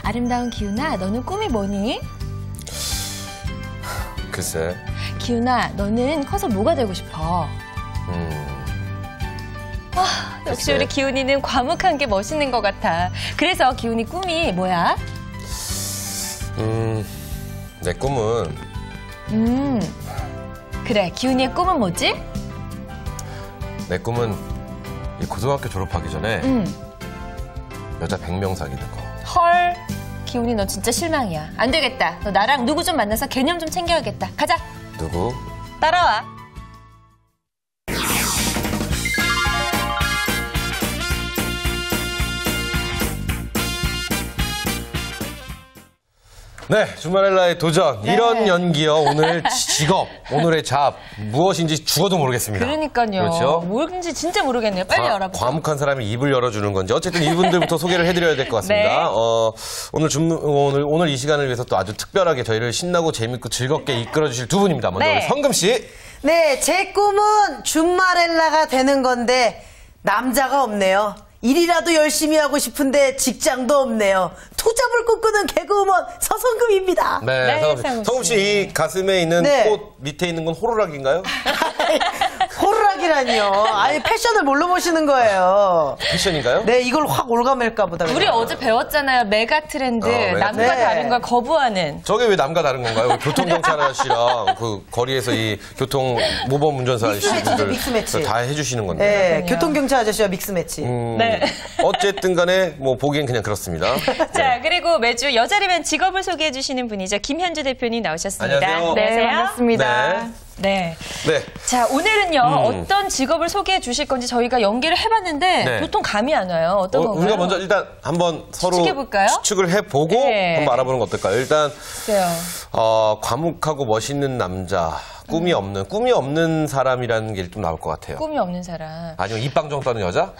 아름다운 기훈아, 너는 꿈이 뭐니? 글쎄. 기훈아, 너는 커서 뭐가 되고 싶어? 역시 우리 기훈이는 과묵한 게 멋있는 것 같아. 그래서 기훈이 꿈이 뭐야? 내 꿈은 그래, 기훈이의 꿈은 뭐지? 내 꿈은 이 고등학교 졸업하기 전에 여자 100명 사귀는 거. 헐, 기훈이 너 진짜 실망이야. 안 되겠다. 너 나랑 누구 좀 만나서 개념 좀 챙겨야겠다. 가자. 누구? 따라와. 네, 주말엘라의 도전. 이런 연기요. 오늘 직업, 오늘의 잡, 무엇인지 죽어도 모르겠습니다. 그러니까요. 그렇죠? 뭔지 진짜 모르겠네요. 빨리 열어보세요. 과묵한 사람이 입을 열어주는 건지. 어쨌든 이분들부터 소개를 해드려야 될 것 같습니다. 네. 오늘 이 시간을 위해서 또 아주 특별하게 저희를 신나고 재밌고 즐겁게 이끌어주실 두 분입니다. 먼저 우리 성금 씨. 네, 제 꿈은 주말엘라가 되는 건데 남자가 없네요. 일이라도 열심히 하고 싶은데 직장도 없네요. 투잡을 꿈꾸는 개그우먼 서성금입니다. 네, 성금 씨, 이 가슴에 있는 꽃 밑에 있는 건 호루라기인가요? 호루라기라니요. 아니, 패션을 뭘로 보시는 거예요? 패션인가요? 네, 이걸 확 올가맬까 보다. 우리 어제 배웠잖아요. 메가 트렌드. 남과 다른 걸 거부하는. 저게 왜 남과 다른 건가요? 교통경찰 아저씨랑 그 거리에서 이 교통 모범 운전사 아저씨들 믹스매치 다 해주시는 건데. 네, 교통경찰 아저씨와 믹스매치. 네. 어쨌든 간에 뭐 보기엔 그냥 그렇습니다. 자, 그리고 매주 여자라면 직업을 소개해 주시는 분이죠. 김현주 대표님 나오셨습니다. 안녕하세요. 네, 반갑습니다. 네. 네. 자, 오늘은요, 어떤 직업을 소개해 주실 건지 저희가 연기를 해봤는데, 도통 감이 안 와요. 어떤 건가요? 우리가 먼저 일단 한번 서로 추측을 해보고 한번 알아보는 거 어떨까요? 일단, 과묵하고 멋있는 남자, 꿈이 없는 사람이라는 게 좀 나올 것 같아요. 꿈이 없는 사람. 아니면 입방정 떠는 여자?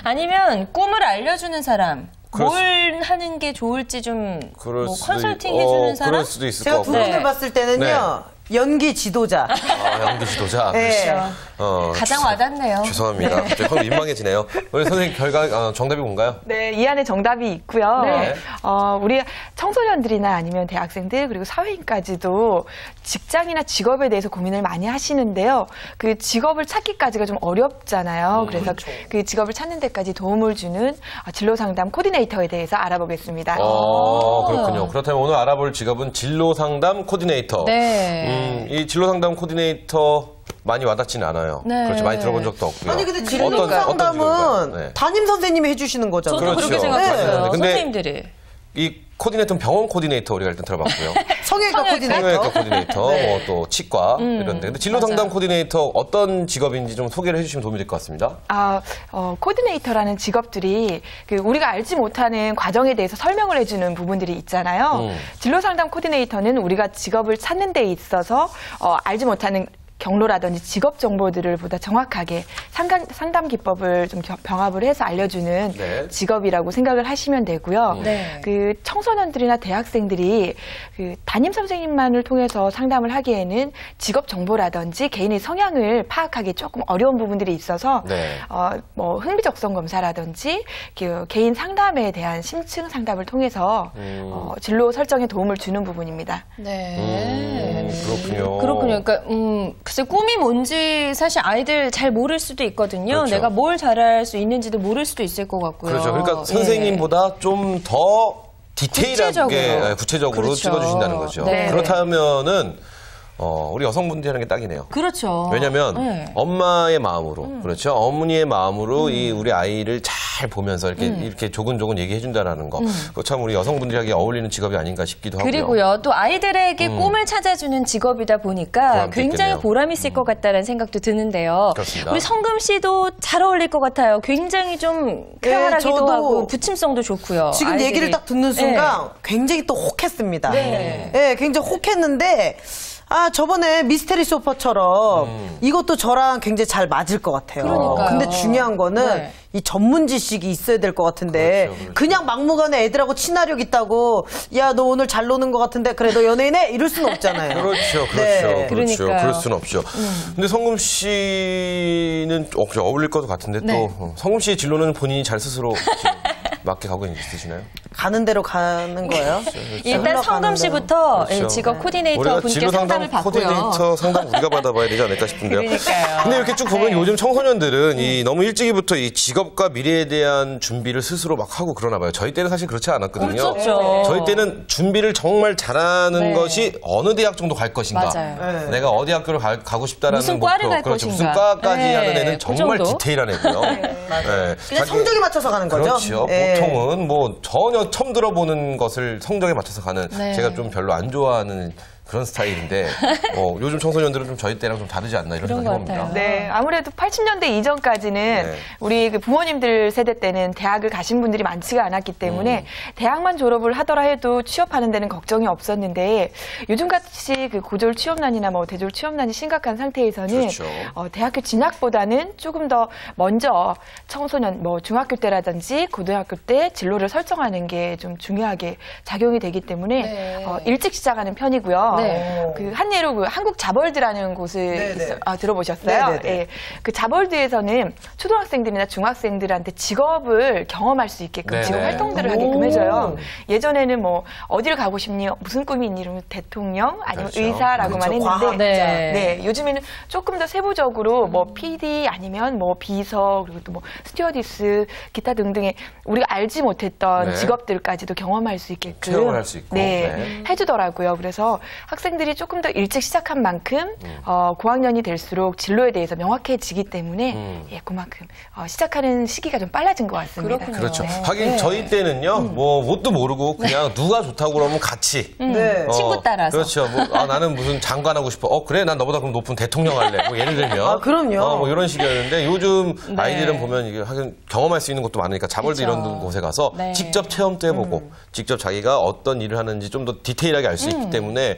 아니면 꿈을 알려주는 사람. 뭘 하는 게 좋을지 좀 컨설팅 해주는 사람? 그럴 수도 있을 것 같고. 제가 두 분을 봤을 때는요. 연기 지도자. 연기 지도자. 네. 가장 와닿네요. 죄송합니다. 갑자기 민망해지네요. 우리 선생님 결과 정답이 뭔가요? 네, 이 안에 정답이 있고요. 네. 우리 청소년들이나 아니면 대학생들 그리고 사회인까지도 직장이나 직업에 대해서 고민을 많이 하시는데요. 그 직업을 찾기까지가 좀 어렵잖아요. 그래서 그렇죠. 그 직업을 찾는 데까지 도움을 주는 진로 상담 코디네이터에 대해서 알아보겠습니다. 그렇군요. 그렇다면 오늘 알아볼 직업은 진로 상담 코디네이터. 네. 이 진로 상담 코디네이터 많이 와닿지는 않아요. 네. 그렇죠. 많이 들어본 적도 없고요. 아니 근데 진로 상담은 담임 선생님이 해주시는 거잖아요. 저도 그렇게 생각했어요. 근데 선생님들이. 이 코디네이터는 병원 코디네이터 우리가 일단 들어봤고요. 성형외과 코디네이터, 뭐 또 치과 이런데. 근데 진로 상담 코디네이터 어떤 직업인지 좀 소개를 해주시면 도움이 될 것 같습니다. 코디네이터라는 직업들이 우리가 알지 못하는 과정에 대해서 설명을 해주는 부분들이 있잖아요. 진로 상담 코디네이터는 우리가 직업을 찾는 데 있어서 알지 못하는 경로라든지 직업 정보들을 보다 정확하게 상담 기법을 좀 병합을 해서 알려주는 직업이라고 생각을 하시면 되고요. 그 청소년들이나 대학생들이 그 담임 선생님만을 통해서 상담을 하기에는 직업 정보라든지 개인의 성향을 파악하기 조금 어려운 부분들이 있어서 뭐 흥미적성 검사라든지 개인 상담에 대한 심층 상담을 통해서 진로 설정에 도움을 주는 부분입니다. 네. 그렇군요. 그렇군요. 그러니까 글쎄 꿈이 뭔지 사실 아이들 잘 모를 수도 있거든요. 그렇죠. 내가 뭘 잘할 수 있는지도 모를 수도 있을 것 같고요. 그렇죠. 그러니까 선생님보다 좀 더 디테일하게 구체적으로 그렇죠. 찍어주신다는 거죠. 네. 그렇다면은 우리 여성분들이 하는 게 딱이네요. 그렇죠. 왜냐면 엄마의 마음으로 그렇죠. 어머니의 마음으로 이 우리 아이를 잘 보면서 이렇게 조근조근 얘기해 준다라는 거. 그거 참 우리 여성분들이 하기에 어울리는 직업이 아닌가 싶기도 하고요. 그리고요. 또 아이들에게 꿈을 찾아주는 직업이다 보니까 굉장히 있겠네요. 보람 있을 것 같다는 생각도 드는데요. 그렇습니다. 우리 성금 씨도 잘 어울릴 것 같아요. 굉장히 좀 쾌활하기도 하고 부침성도 좋고요. 지금 아이들이. 얘기를 딱 듣는 순간 굉장히 또 혹했습니다. 네, 굉장히 혹했는데 저번에 미스테리 소파처럼 이것도 저랑 굉장히 잘 맞을 것 같아요. 그러니까요. 근데 중요한 거는 이 전문 지식이 있어야 될 것 같은데 그렇죠. 그냥 막무가내 애들하고 친화력 있다고 야, 너 오늘 잘 노는 것 같은데 그래 너 연예인해? 이럴 수는 없잖아요. 그렇죠. 네. 그렇죠. 그럴 수는 없죠. 근데 성금 씨는 어울릴 것 같은데 또 성금 씨의 진로는 본인이 잘 스스로 맞게 가고 있으시나요? 가는 대로 가는 거예요. 일단 성금 씨부터 그렇죠. 직업 코디네이터 분께 상담을 받고요. 코디네이터 상담 우리가 받아봐야 되지 않을까 싶은데요. 그러니까요. 근데 이렇게 쭉 보면 요즘 청소년들은 이 너무 일찍이부터 이 직업과 미래에 대한 준비를 스스로 막 하고 그러나 봐요. 저희 때는 사실 그렇지 않았거든요. 그렇죠. 저희 때는 준비를 정말 잘하는 네. 것이 어느 대학 정도 갈 것인가. 맞아요. 내가 어디 학교를 가고 싶다라는 무슨 목표. 과를 갈 그렇죠. 것인가. 무슨 과까지 네. 하는 애는 그 정말 정도? 디테일한 애고요. 맞아요. 그냥 성적에 맞춰서 가는 거죠. 그렇죠. 예. 보통은 뭐 전혀 처음 들어보는 것을 성적에 맞춰서 가는 네. 제가 좀 별로 안 좋아하는 그런 스타일인데 요즘 청소년들은 좀 저희 때랑 좀 다르지 않나 이런 그런 생각이 것 해봅니다. 같아요. 네, 아무래도 80년대 이전까지는 네. 우리 그 부모님들 세대 때는 대학을 가신 분들이 많지가 않았기 때문에 대학만 졸업을 하더라 해도 취업하는 데는 걱정이 없었는데 요즘같이 그 고졸 취업난이나 뭐 대졸 취업난이 심각한 상태에서는 그렇죠. 대학교 진학보다는 조금 더 먼저 청소년 뭐 중학교 때라든지 고등학교 때 진로를 설정하는 게 좀 중요하게 작용이 되기 때문에 네. 일찍 시작하는 편이고요. 네. 그 한예로 그 한국 자벌드라는 곳을 네네. 들어보셨어요? 네네네. 예. 그 자벌드에서는 초등학생들이나 중학생들한테 직업을 경험할 수 있게끔 네네. 직업 활동들을 하게끔 해줘요. 예전에는 뭐 어디를 가고 싶니? 무슨 꿈이 있니? 이러면 대통령 아니면 그렇죠. 의사라고만 그렇죠. 했는데 과학자. 네. 요즘에는 조금 더 세부적으로 뭐 PD 아니면 뭐 비서 그리고 또 뭐 스튜어디스 기타 등등의 우리가 알지 못했던 네. 직업들까지도 경험할 수 있게끔 체험을 할 수 있고. 네. 해주더라고요. 그래서 학생들이 조금 더 일찍 시작한 만큼 고학년이 될수록 진로에 대해서 명확해지기 때문에 예, 그만큼 시작하는 시기가 좀 빨라진 것 같습니다. 그렇군요. 그렇죠. 네. 하긴 저희 때는요, 뭐 뭣도 모르고 그냥 누가 좋다고 그러면 같이. 네. 친구 따라서. 그렇죠. 뭐, 나는 무슨 장관 하고 싶어. 그래, 난 너보다 그럼 높은 대통령 할래. 뭐 예를 들면. 그럼요. 뭐 이런 식이었는데 요즘 네. 아이들은 보면 이게 하긴 경험할 수 있는 것도 많으니까 자벌드 그렇죠. 이런 곳에 가서 네. 직접 체험도 해보고 직접 자기가 어떤 일을 하는지 좀 더 디테일하게 알 수 있기 때문에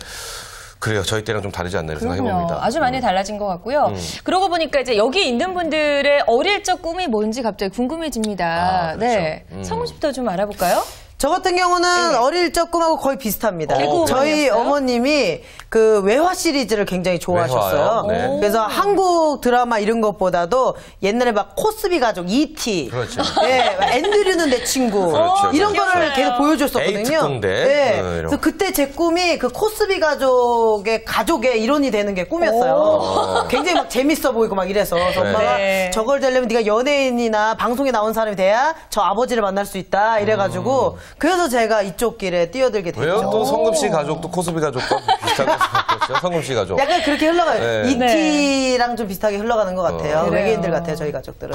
그래요. 저희 때랑 좀 다르지 않나 이런 생각해 봅니다. 아주 많이 달라진 것 같고요. 그러고 보니까 이제 여기 있는 분들의 어릴 적 꿈이 뭔지 갑자기 궁금해집니다. 그렇죠. 네. 성훈 씨부터 좀 알아볼까요? 저 같은 경우는 어릴 적 꿈하고 거의 비슷합니다. 개그우먼이었어요? 저희 어머님이 그 외화 시리즈를 굉장히 좋아하셨어요. 외화요? 네. 그래서 한국 드라마 이런 것보다도 옛날에 막 코스비 가족, E.T. 그렇죠. 네, 앤드류는 내 친구. 그렇죠. 이런 그렇죠. 거를 계속 보여줬었거든요. 에이특공대. 네. 이런 그래서 그때 제 꿈이 그 코스비 가족의 일원이 되는 게 꿈이었어요. 굉장히 막 재밌어 보이고 막 이래서. 그래서 네. 엄마가 네. 저걸 되려면 네가 연예인이나 방송에 나온 사람이 돼야 저 아버지를 만날 수 있다. 이래가지고 그래서 제가 이쪽 길에 뛰어들게 됐죠. 왜요? 또 성금 씨 가족도 코스비 가족과 비슷한 거 같았어요. 성금 씨 가족. 약간 그렇게 흘러가요. 네. E.T.랑 좀 비슷하게 흘러가는 것 같아요. 그래요. 외계인들 같아요, 저희 가족들은.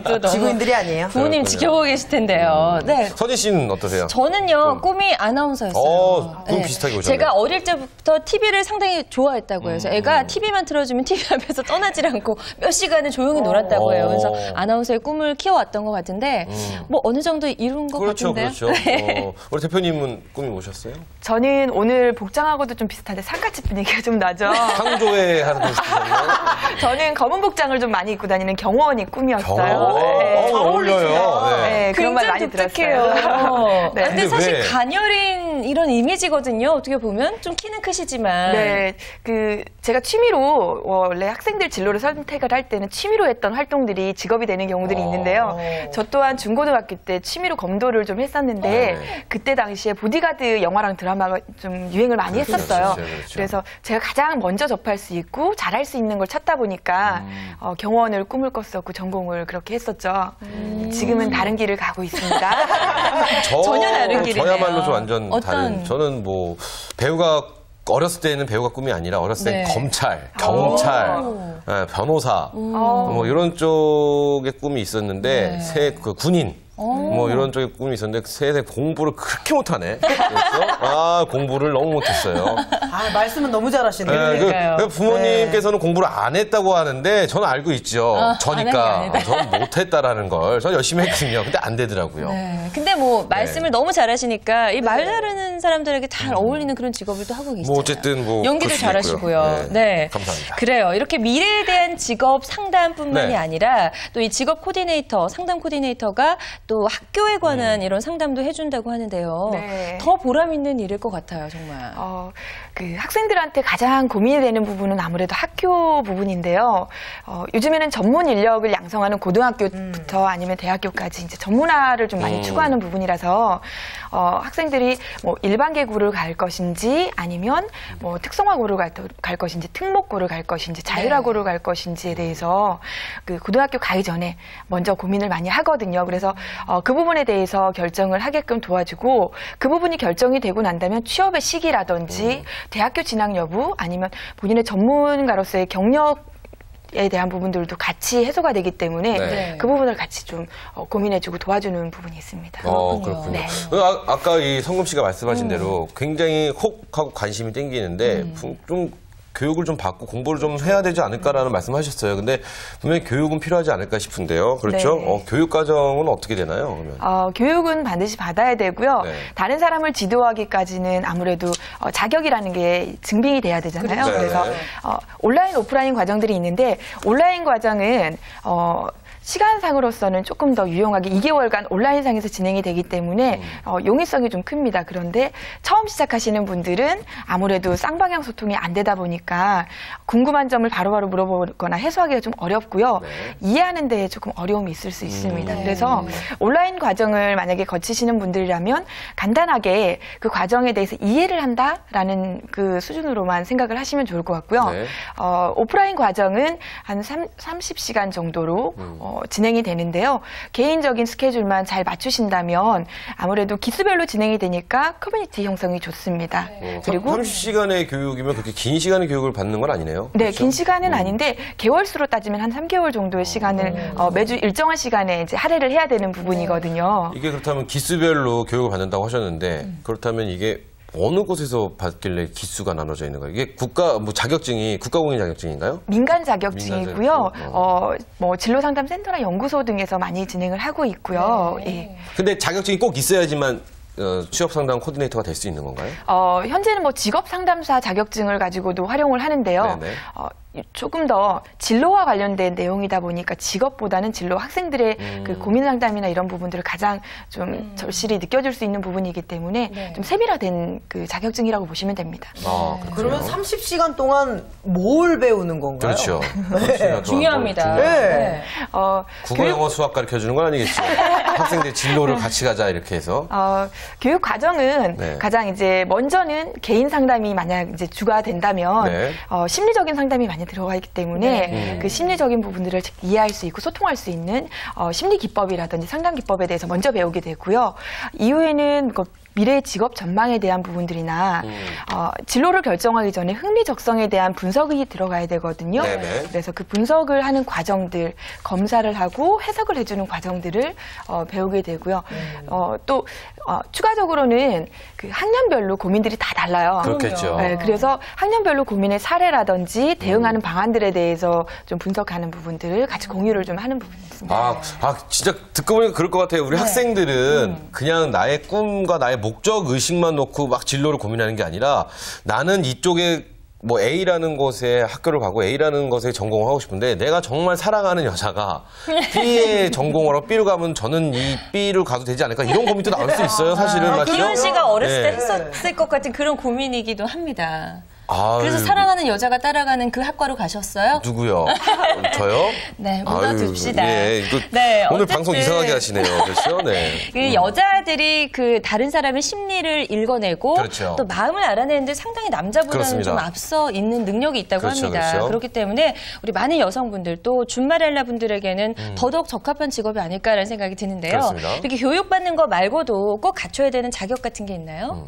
또 너무 지구인들이 아니에요. 부모님 그렇군요. 지켜보고 계실 텐데요. 네. 선희 씨는 어떠세요? 저는요, 꿈이 아나운서였어요. 꿈 비슷하게 오셨네요. 제가 어릴 때부터 TV를 상당히 좋아했다고 해요. 그래서 애가 TV만 틀어주면 TV 앞에서 떠나질 않고 몇 시간을 조용히 놀았다고 해요. 그래서 아나운서의 꿈을 키워왔던 것 같은데, 뭐 어느 정도 이룬 것 그렇죠, 같은데요. 그렇죠. 네. 우리 대표님은 꿈이 뭐셨어요? 저는 오늘 복장하고도 좀 비슷한데 상가집 분위기가 좀 나죠. 상조에 하고 싶으셨나요? 저는 검은 복장을 좀 많이 입고 다니는 경호원이 꿈이었어요. 네. 어울려요. 네. 네, 그런 말 많이 굉장히 들었어요. 독특해요. 네. 근데 근데 사실 왜? 가녀린 이런 이미지거든요. 어떻게 보면 좀 키는 크시지만. 네, 제가 취미로 원래 학생들 진로를 선택을 할 때는 취미로 했던 활동들이 직업이 되는 경우들이 있는데요. 저 또한 중고등학교 때 취미로 검도를 좀 했었는데 네. 그때 당시에 보디가드 영화랑 드라마가 좀 유행을 많이 했었어요. 그렇죠, 그렇죠. 그래서 제가 가장 먼저 접할 수 있고 잘할 수 있는 걸 찾다 보니까 경호원을 꿈을 꿨었고 전공을 그렇게 했었죠. 지금은 다른 길을 가고 있습니다. 전혀 다른 길이네요. 저야말로 좀 완전 어떤- 다른. 저는 뭐 배우가 어렸을 때는 배우가 꿈이 아니라 어렸을 때 네. 검찰, 경찰, 변호사 뭐 이런 쪽의 꿈이 있었는데 그 군인. 뭐 이런 쪽의 꿈이 있었는데 세대 공부를 그렇게 못하네. 그래서 공부를 너무 못했어요. 말씀은 너무 잘하시네요. 네, 그러니까요. 그 부모님께서는 공부를 안 했다고 하는데 저는 알고 있죠. 저니까 안 했다. 저는 못했다라는 걸. 저는 열심히 했거든요. 근데 안 되더라고요. 네. 근데 뭐 말씀을 너무 잘하시니까 이 말 다루는 사람들에게 잘 어울리는 그런 직업을 또 하고 계시잖아요. 뭐 어쨌든 뭐 연기도 그럴 수 잘하시고요. 있고요. 네. 감사합니다. 그래요. 이렇게 미래에 대한 직업 상담뿐만이 네. 아니라 또 이 직업 코디네이터, 상담 코디네이터가 또 학교에 관한 이런 상담도 해준다고 하는데요. 네. 더 보람 있는 일일 것 같아요, 정말. 그 학생들한테 가장 고민이 되는 부분은 아무래도 학교 부분인데요. 요즘에는 전문 인력을 양성하는 고등학교부터 아니면 대학교까지 이제 전문화를 좀 많이 추구하는 부분이라서 학생들이 뭐 일반계고를 갈 것인지 아니면 뭐 특성화고를 갈 것인지 특목고를 갈 것인지 자율화고를 갈 것인지에 대해서 그 고등학교 가기 전에 먼저 고민을 많이 하거든요. 그래서 그 부분에 대해서 결정을 하게끔 도와주고 그 부분이 결정이 되고 난다면 취업의 시기라든지 대학교 진학 여부 아니면 본인의 전문가로서의 경력에 대한 부분들도 같이 해소가 되기 때문에 네. 그 부분을 같이 좀 고민해주고 도와주는 부분이 있습니다. 그렇군요. 네. 아까 이 성금 씨가 말씀하신 대로 굉장히 혹하고 관심이 땡기는데 좀 교육을 좀 받고 공부를 좀 해야 되지 않을까라는 말씀하셨어요. 근데 분명히 교육은 필요하지 않을까 싶은데요. 그렇죠? 네. 교육 과정은 어떻게 되나요? 그러면? 교육은 반드시 받아야 되고요. 네. 다른 사람을 지도하기까지는 아무래도 자격이라는 게 증빙이 돼야 되잖아요. 그렇죠. 그래서 네. 온라인, 오프라인 과정들이 있는데 온라인 과정은 시간상으로서는 조금 더 유용하게 2개월간 온라인상에서 진행이 되기 때문에 용이성이 좀 큽니다. 그런데 처음 시작하시는 분들은 아무래도 쌍방향 소통이 안 되다 보니까 궁금한 점을 바로바로 물어보거나 해소하기가 좀 어렵고요. 네. 이해하는 데에 조금 어려움이 있을 수 있습니다. 그래서 온라인 과정을 만약에 거치시는 분들이라면 간단하게 그 과정에 대해서 이해를 한다라는 그 수준으로만 생각을 하시면 좋을 것 같고요. 네. 오프라인 과정은 한 30시간 정도로 진행이 되는데요. 개인적인 스케줄만 잘 맞추신다면 아무래도 기수별로 진행이 되니까 커뮤니티 형성이 좋습니다. 그리고 30시간의 교육이면 그렇게 긴 시간의 교육을 받는 건 아니네요. 네, 그렇죠? 긴 시간은 아닌데 개월수로 따지면 한 3개월 정도의 시간을 매주 일정한 시간에 이제 할애를 해야 되는 부분이거든요. 이게 그렇다면 기수별로 교육을 받는다고 하셨는데 그렇다면 이게 어느 곳에서 받길래 기수가 나눠져 있는 거예요? 이게 자격증이 국가공인 자격증인가요? 민간 자격증이고요. 자격증? 뭐 진로 상담 센터나 연구소 등에서 많이 진행을 하고 있고요. 예. 근데 자격증이 꼭 있어야지만 취업 상담 코디네이터가 될 수 있는 건가요? 현재는 뭐 직업 상담사 자격증을 가지고도 활용을 하는데요. 네네. 조금 더 진로와 관련된 내용이다 보니까 직업보다는 진로 학생들의 그 고민 상담이나 이런 부분들을 가장 좀 절실히 느껴질 수 있는 부분이기 때문에 좀 세밀화된 그 자격증이라고 보시면 됩니다. 그러면 30시간 동안 뭘 배우는 건가요? 그렇죠. 중요합니다. 네. 국어, 영어, 수학 가르쳐 주는 건 아니겠죠. 학생들 진로를 같이 가자 이렇게 해서. 교육 과정은 네. 가장 이제 먼저는 개인 상담이 만약 이제 주가 된다면 네. 심리적인 상담이 많이 들어가 있기 때문에 그 심리적인 부분들을 이해할 수 있고 소통할 수 있는 심리 기법이라든지 상담 기법에 대해서 먼저 배우게 되고요. 이후에는 미래의 직업 전망에 대한 부분들이나 진로를 결정하기 전에 흥미 적성에 대한 분석이 들어가야 되거든요. 네네. 그래서 그 분석을 하는 과정들, 검사를 하고 해석을 해주는 과정들을 배우게 되고요. 또 추가적으로는 그 학년별로 고민들이 다 달라요. 그렇겠죠. 네, 그래서 학년별로 고민의 사례라든지 대응하는 방안들에 대해서 좀 분석하는 부분들을 같이 공유를 좀 하는 부분이 있습니다. 진짜 듣고 보니까 그럴 것 같아요. 우리 학생들은 그냥 나의 꿈과 나의 목적 의식만 놓고 막 진로를 고민하는 게 아니라 나는 이쪽에 뭐 A라는 곳에 학교를 가고 A라는 것에 전공을 하고 싶은데 내가 정말 사랑하는 여자가 B에 전공을 하고 B를 가면 저는 이 B를 가도 되지 않을까 이런 고민도 나올 수 있어요. 사실은 맞죠? 김현 씨가 어렸을 네. 때 했었을 것 같은 그런 고민이기도 합니다. 아유, 그래서 사랑하는 여자가 따라가는 그 학과로 가셨어요? 누구요? 저요? 네, 묻어둡시다. 예, 이거 네, 오늘 어쨌든 방송 이상하게 하시네요. 그렇죠? 네. 그 여자들이 그 다른 사람의 심리를 읽어내고 그렇죠. 또 마음을 알아내는데 상당히 남자보다는 그렇습니다. 좀 앞서 있는 능력이 있다고 그렇죠, 합니다. 그렇죠. 그렇기 때문에 우리 많은 여성분들 또 준마렐라 분들에게는 더더욱 적합한 직업이 아닐까라는 생각이 드는데요. 그렇습니다. 이렇게 교육받는 거 말고도 꼭 갖춰야 되는 자격 같은 게 있나요?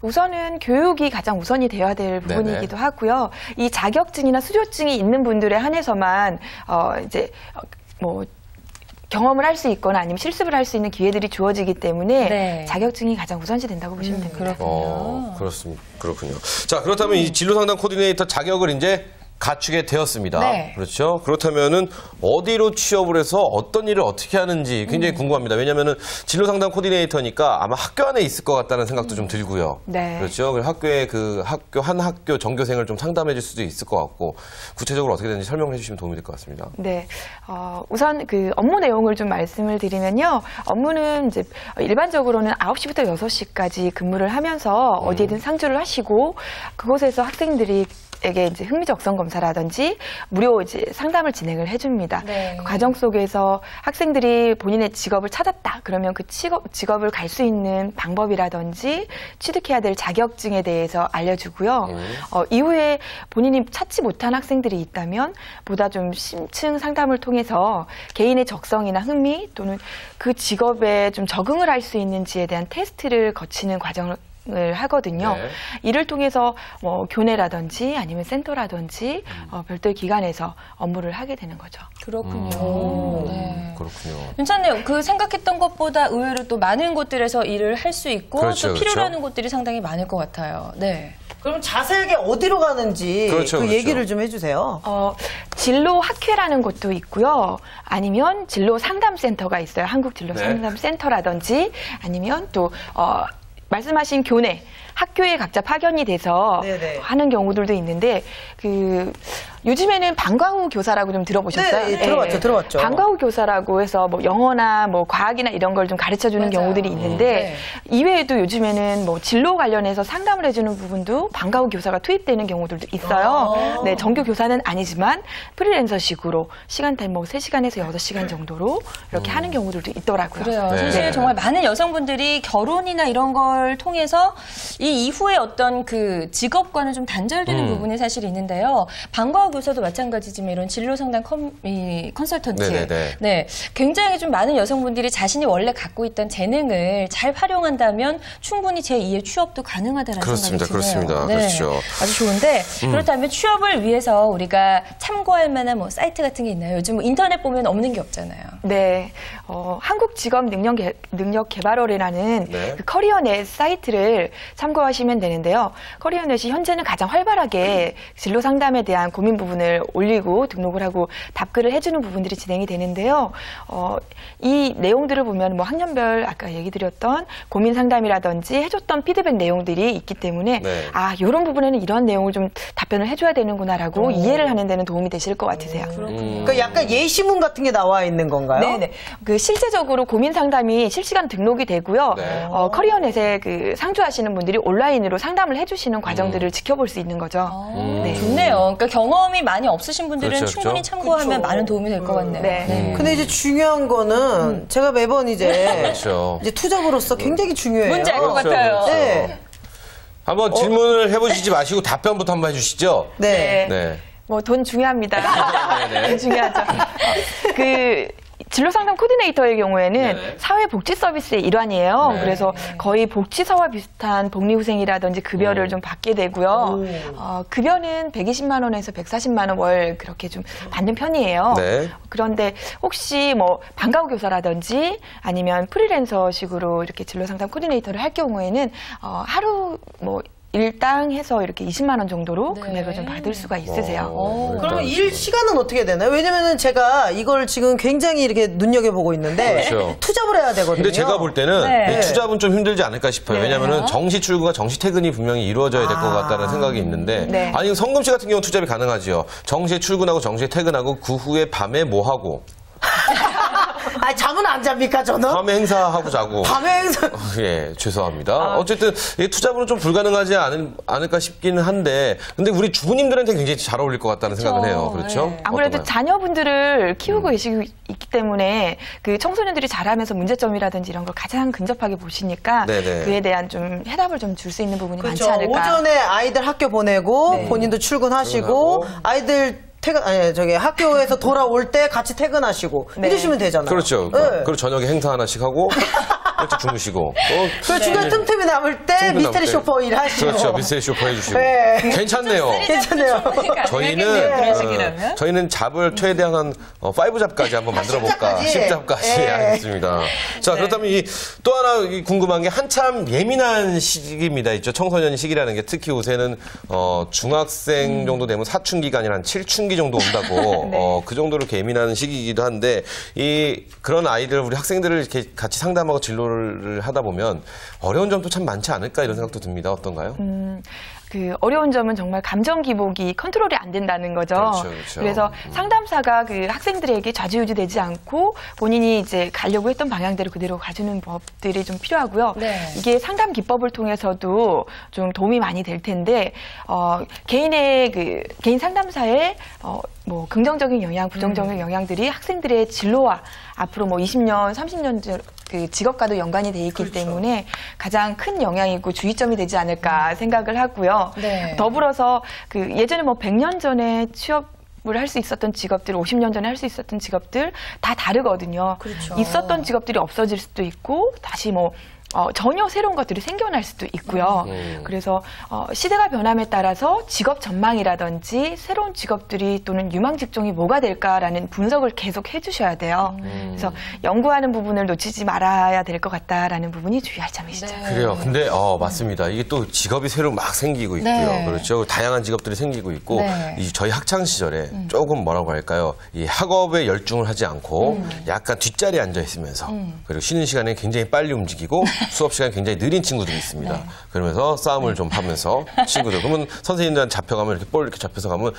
우선은 교육이 가장 우선이 되어야 될 부분이기도 하고요. 이 자격증이나 수료증이 있는 분들에 한해서만 이제 뭐 경험을 할 수 있거나 아니면 실습을 할 수 있는 기회들이 주어지기 때문에 네. 자격증이 가장 우선시 된다고 보시면 됩니다. 그렇군요. 그렇군요. 자, 그렇다면 이 진로 상담 코디네이터 자격을 이제 갖추게 되었습니다. 네. 그렇죠? 그렇다면은 어디로 취업을 해서 어떤 일을 어떻게 하는지 굉장히 궁금합니다. 왜냐면은 진로 상담 코디네이터니까 아마 학교 안에 있을 것 같다는 생각도 좀 들고요. 네. 그렇죠? 그리고 학교에 한 학교 전교생을 좀 상담해 줄 수도 있을 것 같고 구체적으로 어떻게 되는지 설명해 주시면 도움이 될 것 같습니다. 네. 우선 그 업무 내용을 좀 말씀을 드리면요. 업무는 이제 일반적으로는 9시부터 6시까지 근무를 하면서 어디에든 상주를 하시고 그곳에서 학생들이 에게 이제 흥미적성 검사라든지 무료 이제 상담을 진행을 해줍니다. 네. 그 과정 속에서 학생들이 본인의 직업을 찾았다. 그러면 그 직업을 갈 수 있는 방법이라든지 취득해야 될 자격증에 대해서 알려주고요. 이후에 본인이 찾지 못한 학생들이 있다면 보다 좀 심층 상담을 통해서 개인의 적성이나 흥미 또는 그 직업에 좀 적응을 할 수 있는지에 대한 테스트를 거치는 과정을 하거든요. 네. 이를 통해서 뭐 교내라든지 아니면 센터라든지 별도의 기관에서 업무를 하게 되는 거죠. 그렇군요. 네. 그렇군요. 괜찮네요. 그 생각했던 것보다 의외로 또 많은 곳들에서 일을 할 수 있고 그렇죠, 또 필요로 그렇죠. 하는 곳들이 상당히 많을 것 같아요. 네. 그럼 자세하게 어디로 가는지 그렇죠, 그 그렇죠. 얘기를 좀 해주세요. 진로 학회라는 곳도 있고요. 아니면 진로 상담센터가 있어요. 한국 진로 네. 상담센터라든지 아니면 또 말씀하신 교내 학교에 각자 파견이 돼서 네네. 하는 경우들도 있는데 요즘에는 방과후 교사라고 좀 들어보셨어요? 네, 들어봤죠. 방과후 교사라고 해서 뭐 영어나 뭐 과학이나 이런 걸 좀 가르쳐 주는 맞아요. 경우들이 있는데 이외에도 요즘에는 뭐 진로 관련해서 상담을 해주는 부분도 방과후 교사가 투입되는 경우들도 있어요. 네, 정규 교사는 아니지만 프리랜서식으로 시간대 뭐 3시간에서 6시간 정도로 이렇게 하는 경우들도 있더라고요. 그래요. 네. 사실 정말 많은 여성분들이 결혼이나 이런 걸 통해서 이 이후에 어떤 그 직업과는 좀 단절되는 부분이 사실 있는데요. 방과후 교사도 마찬가지지만 이런 진로 상담 컨설턴트. 네네네. 네. 굉장히 좀 많은 여성분들이 자신이 원래 갖고 있던 재능을 잘 활용한다면 충분히 제2의 취업도 가능하다는 그렇습니다. 생각이 드네요. 그렇습니다. 네. 그렇죠. 아주 좋은데 그렇다면 취업을 위해서 우리가 참고할 만한 뭐 사이트 같은 게 있나요? 요즘 뭐 인터넷 보면 없는 게 없잖아요. 네, 한국직업능력개발원이라는 네. 그 커리어넷 사이트를 참고하시면 되는데요. 커리어넷이 현재는 가장 활발하게 진로 상담에 대한 고민 부분을 올리고 등록을 하고 답글을 해주는 부분들이 진행이 되는데요. 이 내용들을 보면 뭐 학년별 아까 얘기 드렸던 고민 상담이라든지 해줬던 피드백 내용들이 있기 때문에 네. 이런 부분에는 이런 내용을 좀 답변을 해줘야 되는구나라고 이해를 하는 데는 도움이 되실 것 같으세요. 그러니까 약간 예시문 같은 게 나와 있는 건가요? 네네. 그 실제적으로 고민 상담이 실시간 등록이 되고요. 네. 커리어넷에 그 상주하시는 분들이 온라인으로 상담을 해주시는 과정들을 지켜볼 수 있는 거죠. 네. 좋네요. 그러니까 경험이 많이 없으신 분들은 그렇죠, 충분히 그렇죠. 참고하면 그렇죠. 많은 도움이 될 것 같네요. 네. 근데 이제 중요한 거는 제가 매번 이제 그렇죠. 이제 투잡으로서 굉장히 중요해요. 뭔지 알 것 그렇죠, 같아요. 그렇죠. 네. 한번 질문을 해보시지 마시고 답변부터 한번 해주시죠. 네. 네. 뭐 돈 중요합니다. 네네. 돈 중요하죠. 그 진로상담 코디네이터의 경우에는 네네. 사회복지 서비스의 일환이에요. 네. 그래서 거의 복지사와 비슷한 복리후생이라든지 급여를 좀 받게 되고요. 급여는 120만 원에서 140만 원 월 그렇게 좀 받는 편이에요. 네. 그런데 혹시 뭐 방과후 교사라든지 아니면 프리랜서식으로 이렇게 진로상담 코디네이터를 할 경우에는 하루 뭐 일당 해서 이렇게 20만 원 정도로 네. 금액을 좀 받을 수가 있으세요. 그러면 일 시간은 어떻게 되나요? 왜냐면은 제가 이걸 지금 굉장히 이렇게 눈여겨보고 있는데 그렇죠. 투잡을 해야 되거든요. 근데 제가 볼 때는 네. 이 투잡은 좀 힘들지 않을까 싶어요. 왜냐면은 정시 출근과 정시 퇴근이 분명히 이루어져야 될 것 같다는 생각이 있는데 네. 아니 성금 씨 같은 경우는 투잡이 가능하지요. 정시에 출근하고 정시에 퇴근하고 그 후에 밤에 뭐 하고 잠은 안 잡니까 저는? 밤에 행사하고 자고 밤에 행사. 예, 죄송합니다. 어쨌든 이 투잡으로 좀 불가능하지 않을까 싶기는 한데 근데 우리 주부님들한테 굉장히 잘 어울릴 것 같다는 생각은 해요. 그렇죠? 네. 아무래도 어떤가요? 자녀분들을 키우고 있기 때문에 그 청소년들이 자라면서 문제점이라든지 이런 걸 가장 근접하게 보시니까 네네. 그에 대한 좀 해답을 좀 줄 수 있는 부분이 그렇죠. 많지 않을까. 오전에 아이들 학교 보내고 네. 본인도 출근하시고 출근하고. 아이들 학교에서 돌아올 때 같이 퇴근하시고 네. 이러시면 되잖아요. 그렇죠. 네. 그리고 저녁에 행사 하나씩 하고 일찍 주무시고. 그 중간에 틈틈이 남을 때 틈틈이 미스터리 남을 때. 쇼퍼 일하시고. 그렇죠. 미스터리 쇼퍼 해주시고. 네. 괜찮네요. 괜찮네요. 저희는 잡을 최대한 한 5잡까지 한번 만들어볼까. 10잡까지. 네. 알겠습니다. 자, 그렇다면 또 하나 궁금한 게 한참 예민한 시기입니다. 있죠. 청소년 시기라는 게 특히 요새는 중학생 정도 되면 사춘기가 아니라 한 7춘기 정도 온다고 네. 그 정도로 이렇게 예민한 시기이기도 한데 그런 아이들 우리 학생들을 이렇게 같이 상담하고 진로를 하다 보면 어려운 점도 참 많지 않을까 이런 생각도 듭니다. 어떤가요? 그 어려운 점은 정말 감정 기복이 컨트롤이 안 된다는 거죠. 그렇죠. 그래서 상담사가 그 학생들에게 좌지우지되지 않고 본인이 이제 가려고 했던 방향대로 그대로 가주는 법들이 좀 필요하고요. 네. 이게 상담 기법을 통해서도 좀 도움이 많이 될 텐데 개인 상담사의 뭐 긍정적인 영향, 부정적인 영향들이 학생들의 진로와 앞으로 뭐 20년, 30년 그 직업과도 연관이 돼 있기 때문에 가장 큰 영향이고 주의점이 되지 않을까 생각을 하고요. 네. 더불어서 그 예전에 뭐 100년 전에 취업을 할 수 있었던 직업들, 50년 전에 할 수 있었던 직업들 다 다르거든요. 그렇죠. 있었던 직업들이 없어질 수도 있고 다시 뭐 전혀 새로운 것들이 생겨날 수도 있고요. 그래서 시대가 변함에 따라서 직업 전망이라든지 새로운 직업들이 또는 유망 직종이 뭐가 될까라는 분석을 계속 해주셔야 돼요. 그래서 연구하는 부분을 놓치지 말아야 될 것 같다라는 부분이 주의할 점이시죠. 네. 그래요. 근데 맞습니다. 이게 또 직업이 새로 막 생기고 있고요. 네. 그렇죠. 다양한 직업들이 생기고 있고 네. 저희 학창 시절에 조금 뭐라고 할까요? 이 학업에 열중을 하지 않고 약간 뒷자리에 앉아 있으면서 그리고 쉬는 시간에 굉장히 빨리 움직이고 수업 시간에 굉장히 느린 친구들이 있습니다. 네. 그러면서 싸움을 좀 하면서 친구들 그러면 선생님들한테 잡혀가면 이렇게 볼 이렇게 잡혀서 가면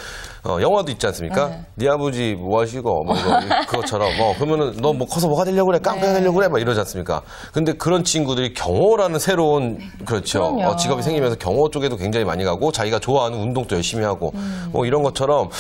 영화도 있지 않습니까? 네 아버지 뭐 하시고 뭐 이거 그것처럼 그러면은 너 뭐 커서 뭐가 되려고 그래 깡패가 되려고 그래 막 이러지 않습니까? 근데 그런 친구들이 경호라는 새로운 그렇죠. 그럼요. 직업이 생기면서 경호 쪽에도 굉장히 많이 가고 자기가 좋아하는 운동도 열심히 하고 이런 것처럼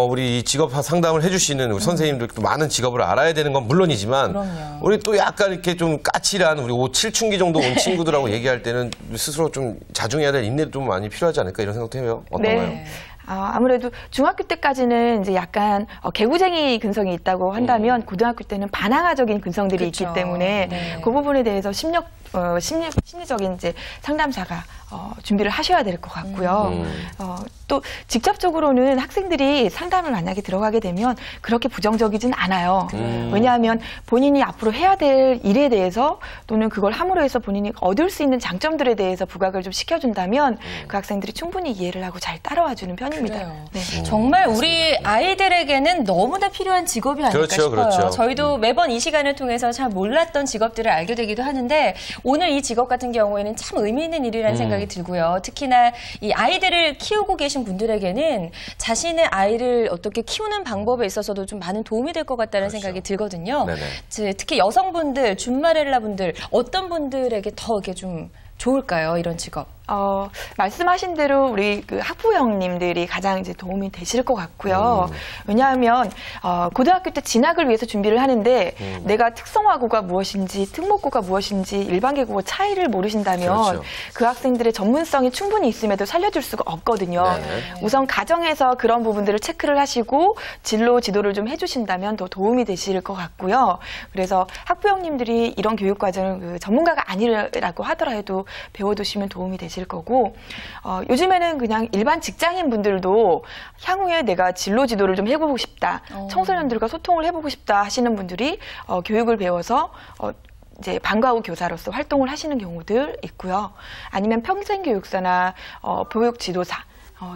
우리 이 직업 상담을 해주시는 우리 선생님들도 많은 직업을 알아야 되는 건 물론이지만 그럼요. 우리 또 약간 이렇게 좀 까칠한 우리 7춘기 정도 온 친구들하고 얘기할 때는 스스로 좀 자중해야 될 인내도 좀 많이 필요하지 않을까 이런 생각도 해요. 어떤가요? 네. 아무래도 중학교 때까지는 이제 약간 개구쟁이 근성이 있다고 한다면 고등학교 때는 반항아적인 근성들이 그쵸. 있기 때문에 네. 그 부분에 대해서 심리적인 이제 상담사가 준비를 하셔야 될 것 같고요. 또 직접적으로는 학생들이 상담을 만나게 들어가게 되면 그렇게 부정적이진 않아요. 왜냐하면 본인이 앞으로 해야 될 일에 대해서 또는 그걸 함으로 해서 본인이 얻을 수 있는 장점들에 대해서 부각을 좀 시켜준다면 그 학생들이 충분히 이해를 하고 잘 따라와주는 편입니다. 그래요. 네. 정말 우리 아이들에게는 너무나 필요한 직업이 아닐까 그렇죠, 싶어요. 그렇죠. 저희도 매번 이 시간을 통해서 잘 몰랐던 직업들을 알게 되기도 하는데 오늘 이 직업 같은 경우에는 참 의미 있는 일이라는 생각이 들고요. 특히나 이 아이들을 키우고 계신 분들에게는 자신의 아이를 어떻게 키우는 방법에 있어서도 좀 많은 도움이 될 것 같다는 생각이 들거든요. 네네. 특히 여성분들, 준마렐라 분들 어떤 분들에게 더 이게 좀 좋을까요? 이런 직업. 말씀하신 대로 우리 그 학부형님들이 가장 이제 도움이 되실 것 같고요. 왜냐하면 고등학교 때 진학을 위해서 준비를 하는데 내가 특성화고가 무엇인지 특목고가 무엇인지 일반계고 차이를 모르신다면 그렇죠. 그 학생들의 전문성이 충분히 있음에도 살려줄 수가 없거든요. 네. 우선 가정에서 그런 부분들을 체크를 하시고 진로 지도를 좀 해주신다면 더 도움이 되실 것 같고요. 그래서 학부형님들이 이런 교육 과정을 그 전문가가 아니라고 하더라도 배워두시면 도움이 되실 거고 요즘에는 그냥 일반 직장인 분들도 향후에 내가 진로 지도를 좀 해보고 싶다. 청소년들과 소통을 해보고 싶다 하시는 분들이 교육을 배워서 이제 방과 후 교사로서 활동을 하시는 경우들 있고요. 아니면 평생교육사나 보육 지도사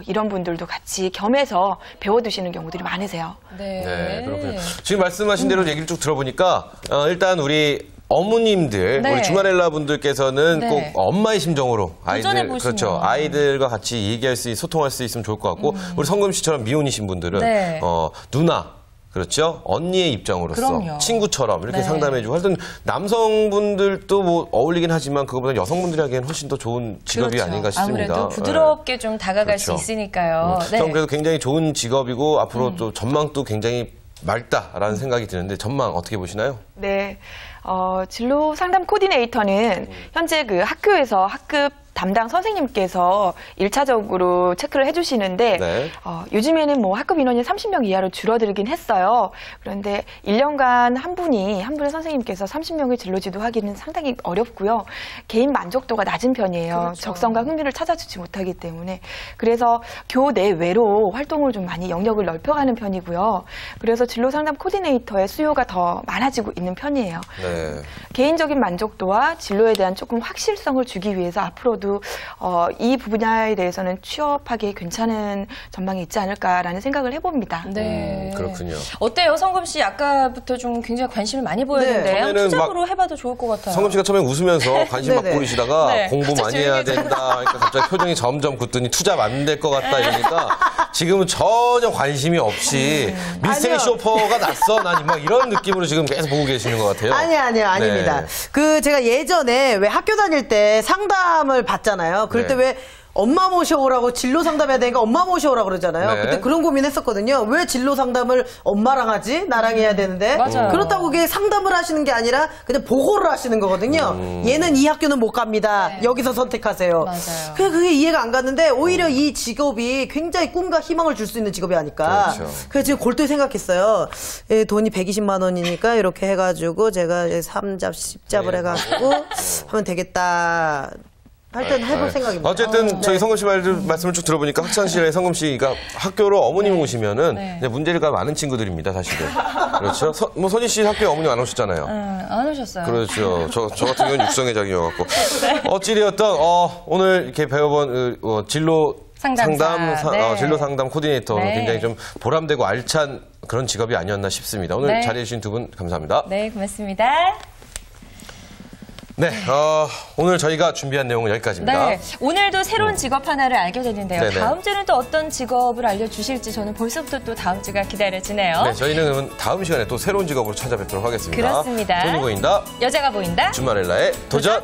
이런 분들도 같이 겸해서 배워두시는 경우들이 많으세요. 네, 그렇군요. 지금 말씀하신 대로 얘기를 쭉 들어보니까 일단 우리 어머님들, 네. 우리 주마렐라 분들께서는 네. 꼭 엄마의 심정으로 도전해보시면. 그렇죠. 아이들과 같이 얘기할 수, 소통할 수 있으면 좋을 것 같고, 우리 성금 씨처럼 미혼이신 분들은 네. 누나, 그렇죠. 언니의 입장으로서 그럼요. 친구처럼 이렇게 네. 상담해주고 하여튼 남성분들도 뭐 어울리긴 하지만 그거보다 여성분들이 하기엔 훨씬 더 좋은 직업이 그렇죠. 아닌가 싶습니다. 아무래도 부드럽게 좀 다가갈 그렇죠. 수 있으니까요. 네. 저는 그래도 굉장히 좋은 직업이고 앞으로 또 전망도 굉장히 맑다라는 생각이 드는데 전망 어떻게 보시나요? 네. 진로 상담 코디네이터는 현재 그 학교에서 학급 담당 선생님께서 1차적으로 체크를 해주시는데 네. 요즘에는 뭐 학급 인원이 30명 이하로 줄어들긴 했어요. 그런데 1년간 한 분의 선생님께서 30명을 진로 지도하기는 상당히 어렵고요. 개인 만족도가 낮은 편이에요. 그렇죠. 적성과 흥미를 찾아주지 못하기 때문에. 그래서 교내 외로 활동을 좀 많이 영역을 넓혀가는 편이고요. 그래서 진로 상담 코디네이터의 수요가 더 많아지고 있는 편이에요. 네. 개인적인 만족도와 진로에 대한 조금 확실성을 주기 위해서 앞으로도 이 분야에 대해서는 취업하기 괜찮은 전망이 있지 않을까라는 생각을 해봅니다. 네. 그렇군요. 어때요, 성금 씨? 아까부터 좀 굉장히 관심을 많이 보였는데 처음에는 투잡으로 해봐도 좋을 것 같아요. 성금 씨가 처음에 웃으면서 관심 막 네네. 보이시다가 네. 공부 많이 갑자기 해야 된다. 그러니까 갑자기 표정이 점점 굳더니 투잡 안 될 것 같다 이러니까 지금은 전혀 관심이 없이 미스테리 아니요. 쇼퍼가 났어. 난 막 이런 느낌으로 지금 계속 보고 계시는 것 같아요. 아닙니다. 네. 그 제가 예전에 왜 학교 다닐 때 상담을 받잖아요. 그럴 네. 때 왜 엄마 모셔오라고 진로 상담해야 되니까 엄마 모셔오라고 그러잖아요. 네. 그때 그런 고민했었거든요. 왜 진로 상담을 엄마랑 하지? 나랑 해야 되는데. 맞아요. 그렇다고 그게 상담을 하시는 게 아니라 그냥 보고를 하시는 거거든요. 얘는 이 학교는 못 갑니다. 네. 여기서 선택하세요. 맞아요. 그게 이해가 안 갔는데 오히려 이 직업이 굉장히 꿈과 희망을 줄 수 있는 직업이 아닐까. 그렇죠. 그래서 지금 골똘히 생각했어요. 돈이 120만 원이니까 이렇게 해가지고 제가 3잡, 10잡을 네. 해가지고 하면 되겠다. 할 때는 해볼 생각입니다. 어쨌든 저희 성금 씨 말씀을 쭉 들어보니까 학창시절에 성금 씨가 학교로 어머님 오시면은 네. 이제 문제가 많은 친구들입니다, 사실은. 그렇죠. 뭐 선희 씨 학교에 어머님 안 오셨잖아요. 안 오셨어요. 그렇죠. 저 같은 경우는 육성회장이어갖고. 어찌되었던, 오늘 이렇게 배워본, 진로 상담사. 네. 진로 상담 코디네이터는 네. 굉장히 좀 보람되고 알찬 그런 직업이 아니었나 싶습니다. 오늘 네. 자리해주신 두 분 감사합니다. 네, 고맙습니다. 네, 오늘 저희가 준비한 내용은 여기까지입니다. 네, 오늘도 새로운 직업 하나를 알게 됐는데요. 네네. 다음 주는 또 어떤 직업을 알려주실지 저는 벌써부터 또 다음 주가 기다려지네요. 네, 저희는 다음 시간에 또 새로운 직업으로 찾아뵙도록 하겠습니다. 그렇습니다. 돈이 보인다. 여자가 보인다. 주말엘라의 도전.